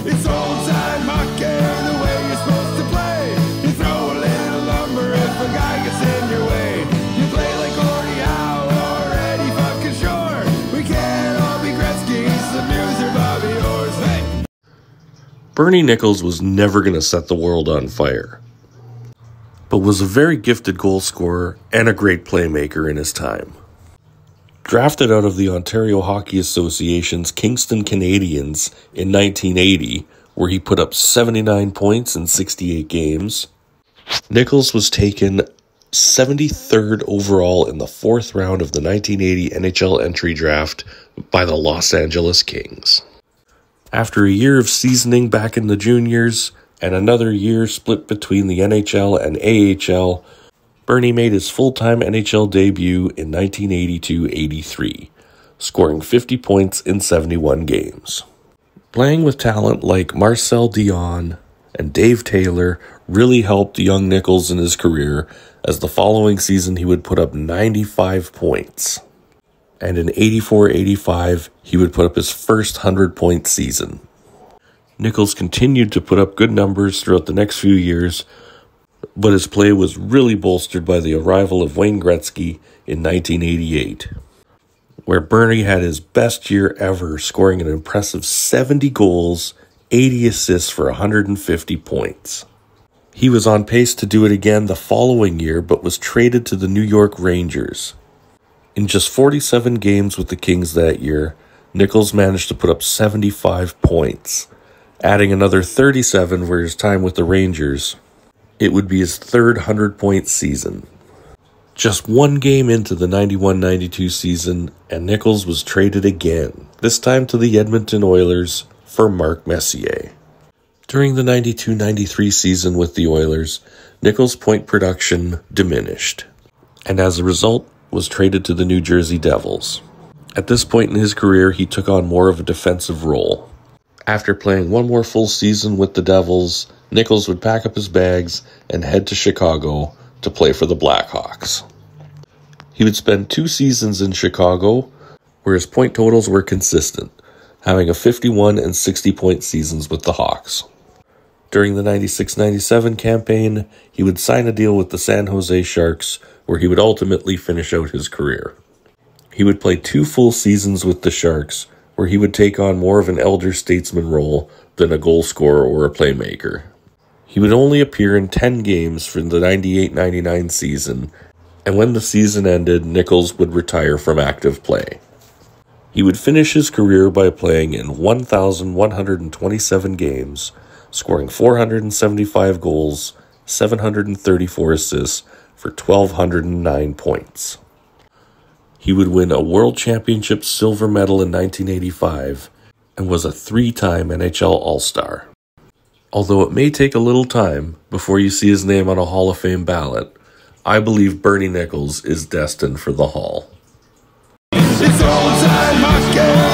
It's old time hockey, the way you're supposed to play. You throw a little lumber if a guy gets in your way. You play like Gordie Howe or Eddie fucking Shore. We can't all be Gretzky's, Lemieux or Bobby Orr's. Hey! Bernie Nicholls was never going to set the world on fire, but was a very gifted goal scorer and a great playmaker in his time. Drafted out of the Ontario Hockey Association's Kingston Canadiens in 1980, where he put up 79 points in 68 games, Nicholls was taken 73rd overall in the 4th round of the 1980 NHL entry draft by the Los Angeles Kings. After a year of seasoning back in the juniors and another year split between the NHL and AHL, Bernie made his full-time NHL debut in 1982-83, scoring 50 points in 71 games. Playing with talent like Marcel Dion and Dave Taylor really helped young Nicholls in his career, as the following season he would put up 95 points. And in 84-85, he would put up his first 100-point season. Nicholls continued to put up good numbers throughout the next few years, but his play was really bolstered by the arrival of Wayne Gretzky in 1988, where Bernie had his best year ever, scoring an impressive 70 goals, 80 assists for 150 points. He was on pace to do it again the following year, but was traded to the New York Rangers. In just 47 games with the Kings that year, Nicholls managed to put up 75 points, adding another 37 for his time with the Rangers. It would be his third 100-point season. Just one game into the 91-92 season, and Nicholls was traded again, this time to the Edmonton Oilers for Mark Messier. During the 92-93 season with the Oilers, Nicholls' point production diminished, and as a result, was traded to the New Jersey Devils. At this point in his career, he took on more of a defensive role. After playing one more full season with the Devils, Nicholls would pack up his bags and head to Chicago to play for the Blackhawks. He would spend 2 seasons in Chicago, where his point totals were consistent, having a 51 and 60-point seasons with the Hawks. During the 96-97 campaign, he would sign a deal with the San Jose Sharks, where he would ultimately finish out his career. He would play 2 full seasons with the Sharks, where he would take on more of an elder statesman role than a goal scorer or a playmaker. He would only appear in 10 games for the 98-99 season, and when the season ended, Nicholls would retire from active play. He would finish his career by playing in 1,127 games, scoring 475 goals, 734 assists for 1,209 points. He would win a World Championship silver medal in 1985 and was a 3-time NHL All-Star. Although it may take a little time before you see his name on a Hall of Fame ballot, I believe Bernie Nicholls is destined for the Hall. It's old time hockey.